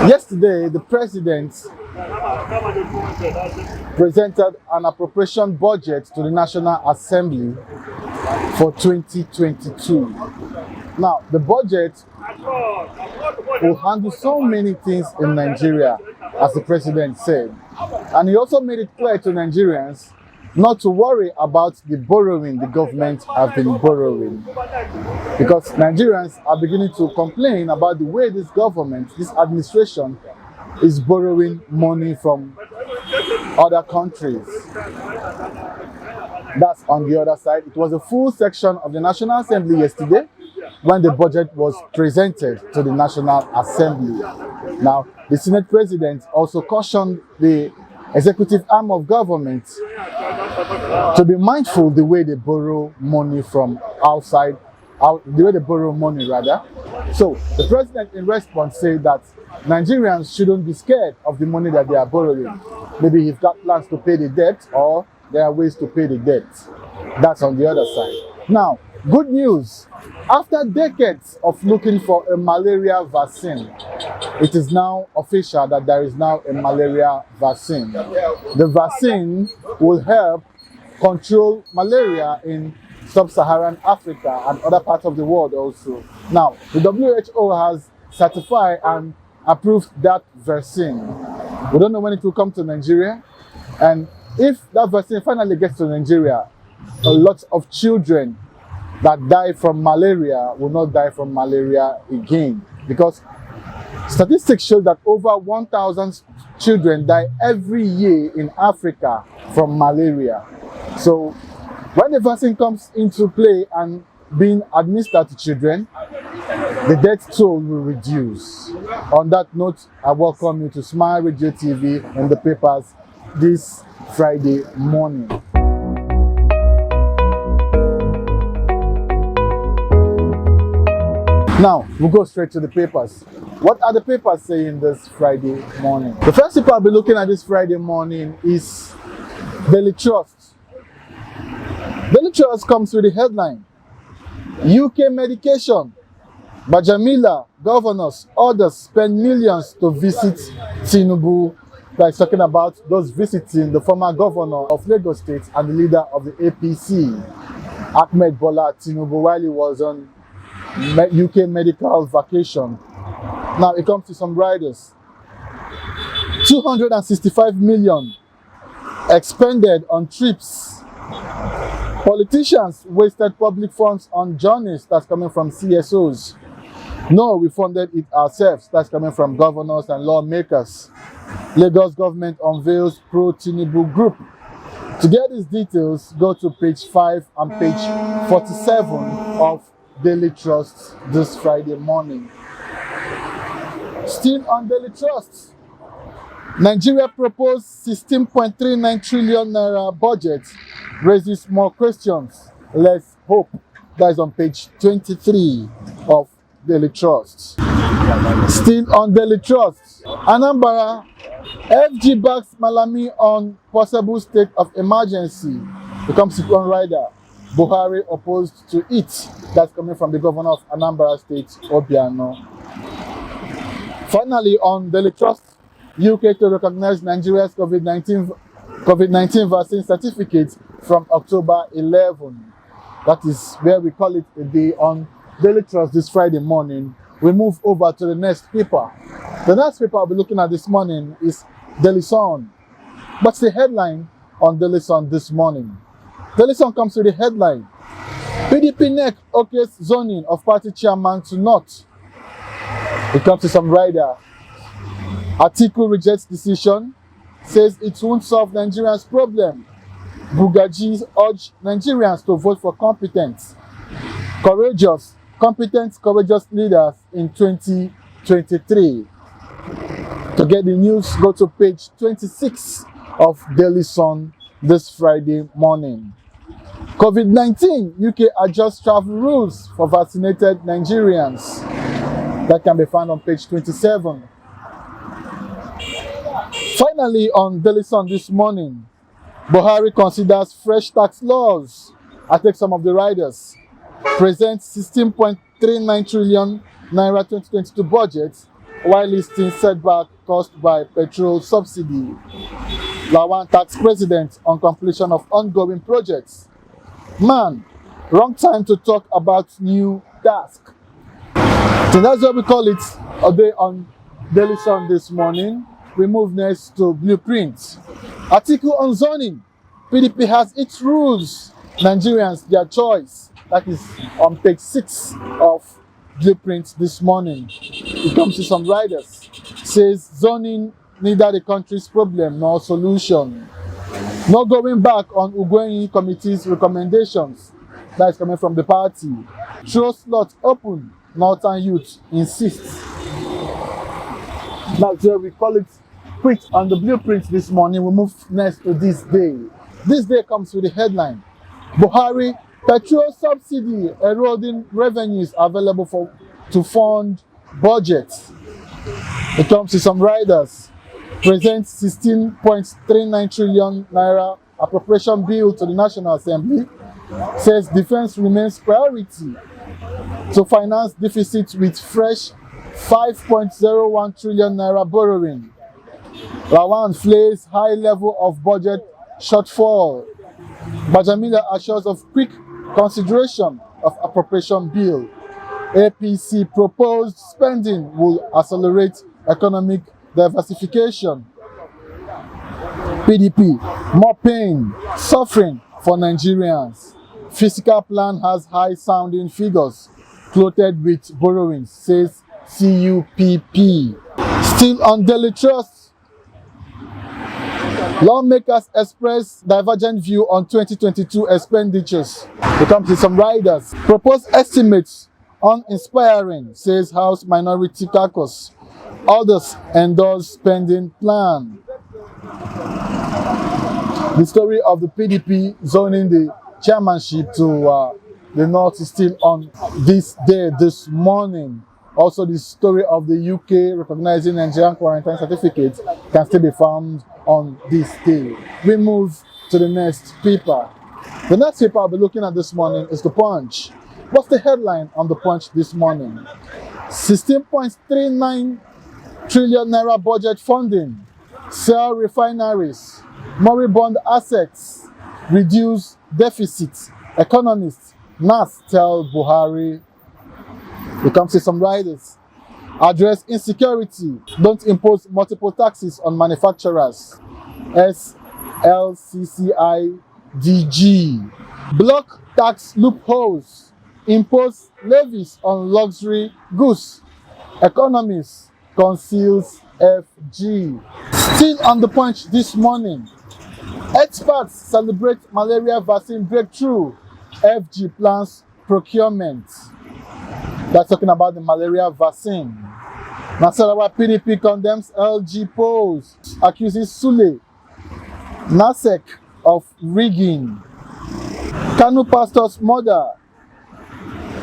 Yesterday, the president presented an appropriation budget to the National Assembly for 2022. Now, the budget will handle so many things in Nigeria, as the president said. And he also made it clear to Nigerians not to worry about the borrowing the government have been borrowing. Because Nigerians are beginning to complain about the way this government, this administration, is borrowing money from other countries. That's on the other side. It was a full section of the National Assembly yesterday when the budget was presented to the National Assembly. Now, the Senate President also cautioned the executive arm of government to be mindful the way they borrow money from outside, the way they borrow money rather. So the president in response said that Nigerians shouldn't be scared of the money that they are borrowing. Maybe he's got plans to pay the debt, or there are ways to pay the debt. That's on the other side. Now, good news. After decades of looking for a malaria vaccine, it is now official that there is now a malaria vaccine. The vaccine will help control malaria in sub-Saharan Africa and other parts of the world also. Now, the WHO has certified and approved that vaccine. We don't know when it will come to Nigeria. And if that vaccine finally gets to Nigeria, a lot of children that die from malaria will not die from malaria again, because statistics show that over 1,000 children die every year in Africa from malaria. So when the vaccine comes into play and being administered to children, the death toll will reduce. On that note, I welcome you to Smile Radio TV and the papers this Friday morning. Now, we'll go straight to the papers. What are the papers saying this Friday morning? The first paper I'll be looking at this Friday morning is Daily Trust. Daily Trust comes with the headline, UK medication, Bajamila, governors, others spend millions to visit Tinubu. That's talking about those visiting the former governor of Lagos State and the leader of the APC, Ahmed Bola Tinubu, while he was on UK medical vacation. Now it comes to some riders. 265 million expended on trips. Politicians wasted public funds on journeys. That's coming from CSOs. No, we funded it ourselves. That's coming from governors and lawmakers. Lagos government unveils pro-Tinubu group. To get these details, go to page 5 and page 47 of Daily Trust this Friday morning. Still on Daily Trust, Nigeria proposed 16.39 trillion naira budget raises more questions, less hope. That is on page 23 of Daily Trust. Still on Daily Trust, Anambra, FG backs Malami on possible state of emergency. Becomes one rider. Buhari opposed to it. That's coming from the governor of Anambra State, Obiano. Finally, on Daily Trust, UK to recognize Nigeria's COVID-19 vaccine certificate from October 11. That is where we call it a day on Daily Trust this Friday morning. We move over to the next paper. The next paper I'll be looking at this morning is Daily Sun. What's the headline on Daily Sun this morning? Daily Sun comes with the headline, PDP NEC okays zoning of party chairman to not. It comes to some rider. Atiku rejects decision, says it won't solve Nigerians' problem. Bugaji urge Nigerians to vote for competent, courageous leaders in 2023. To get the news, go to page 26 of Daily Sun this Friday morning. COVID-19, UK adjusts travel rules for vaccinated Nigerians. That can be found on page 27. Finally, on Daily Sun this morning, Buhari considers fresh tax laws. I take some of the riders. Presents 16.39 trillion naira 2022 budget while listing setback caused by petrol subsidy. Lawan tax president on completion of ongoing projects. Man, wrong time to talk about new task. So that's what we call it a day on Daily Sun this morning. We move next to Blueprint. Article on zoning. PDP has its rules. Nigerians, their choice. That is on page 6 of Blueprint this morning. It comes to some riders. Says zoning neither the country's problem nor solution. No going back on Ugwenyi committee's recommendations. That is coming from the party. Throw slot open. Northern youth insists. That's where we call it quit on the Blueprint this morning. We move next to this day. This day comes with the headline: Buhari, petrol subsidy eroding revenues available to fund budget. It comes to some riders. Presents 16.39 trillion naira appropriation bill to the National Assembly. Says defense remains priority to finance deficit with fresh 5.01 trillion naira borrowing. Lawan flays high level of budget shortfall. Bajamila assures of quick consideration of appropriation bill. APC proposed spending will accelerate economic diversification. PDP, more pain, suffering for Nigerians. Fiscal plan has high-sounding figures, clothed with borrowings, says CUPP. Still on Daily Trust, lawmakers express divergent view on 2022 expenditures. It comes to some riders. Proposed estimates uninspiring, says House Minority Caucus. Others endorse spending plan. The story of the PDP zoning the chairmanship to the North is still on this day, this morning. Also, the story of the UK recognizing Nigerian quarantine certificates can still be found on this day. We move to the next paper. The next paper I'll be looking at this morning is the Punch. What's the headline on the Punch this morning? 16.39 trillion naira budget funding. Sell refineries. Moribund assets. Reduce deficit. Economists. NAS tell Buhari. We come to some riders. Address insecurity. Don't impose multiple taxes on manufacturers. SLCCIDG. Block tax loopholes. Impose levies on luxury goods. Economists conceals FG. Still on the Punch this morning. Experts celebrate malaria vaccine breakthrough. FG plans procurement. That's talking about the malaria vaccine. Nasarawa PDP condemns LG polls, accuses Sule, NASEC of rigging. Kanu pastor's mother.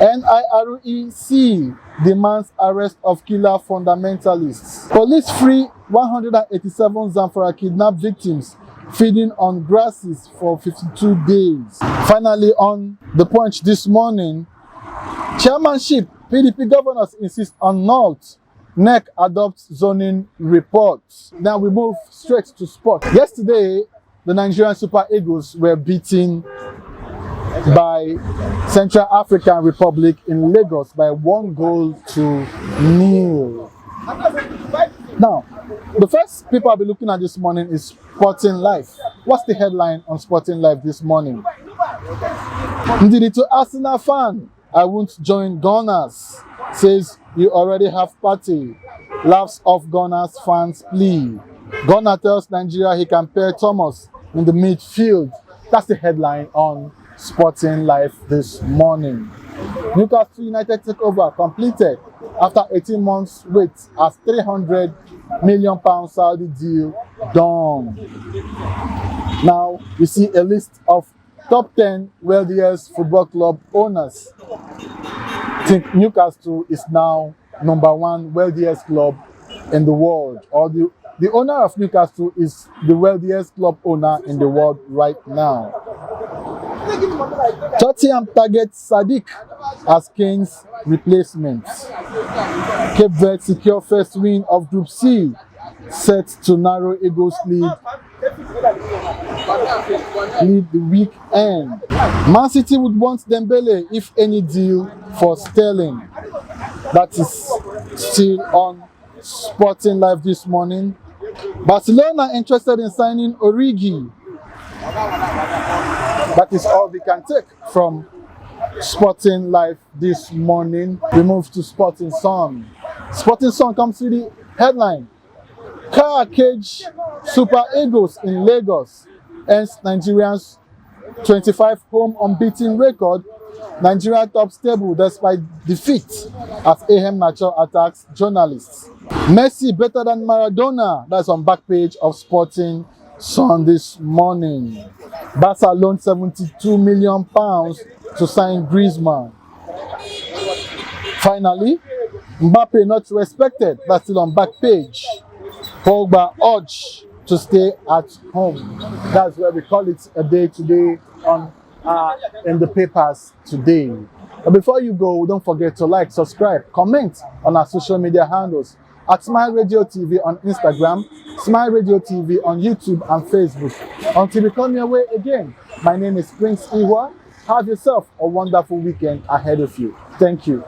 NIREC demands arrest of killer fundamentalists. Police free 187 Zamfara kidnapped victims feeding on grasses for 52 days. Finally, on the Punch this morning, chairmanship, PDP governors insist on North. NEC adopts zoning reports. Now we move straight to sport. Yesterday, the Nigerian Super Eagles were beaten by Central African Republic in Lagos by 1-0. Now, the first paper I'll be looking at this morning is Sporting Life. What's the headline on Sporting Life this morning? Ndidi to Arsenal fan, I won't join Gunners. Says you already have party. Laughs off Gunners fans plea. Gunner tells Nigeria he can pair Thomas in the midfield. That's the headline on Sporting Life this morning. Newcastle United takeover completed after 18 months wait as £300 million Saudi deal done. Now we see a list of top 10 wealthiest football club owners. I think Newcastle is now #1 wealthiest club in the world, or the owner of Newcastle is the wealthiest club owner in the world right now. Tottenham targets Sadiq as Kane's replacement. Cape Verde secure first win of Group C, set to narrow Eagles' lead the weekend. Man City would want Dembele if any deal for Sterling. That is still on Sporting Live this morning. Barcelona interested in signing Origi. That is all we can take from Sporting Live this morning. We move to Sporting Sun. Sporting Sun comes with the headline: Car cage Super Eagles in Lagos ends Nigerians' 25 home unbeaten record. Nigeria tops table despite defeat as Ahem Nacho attacks journalists. Messi better than Maradona. That's on back page of Sporting Sun this morning. Barca loaned £72 million to sign Griezmann. Finally, Mbappe not respected. That's still on back page. Pogba urged to stay at home. That's where we call it a day today on in the papers today. But before you go, don't forget to like, subscribe, comment on our social media handles at Smile Radio TV on Instagram, Smile Radio TV on YouTube and Facebook. Until we come your way again, my name is Prince Iwa. Have yourself a wonderful weekend ahead of you. Thank you.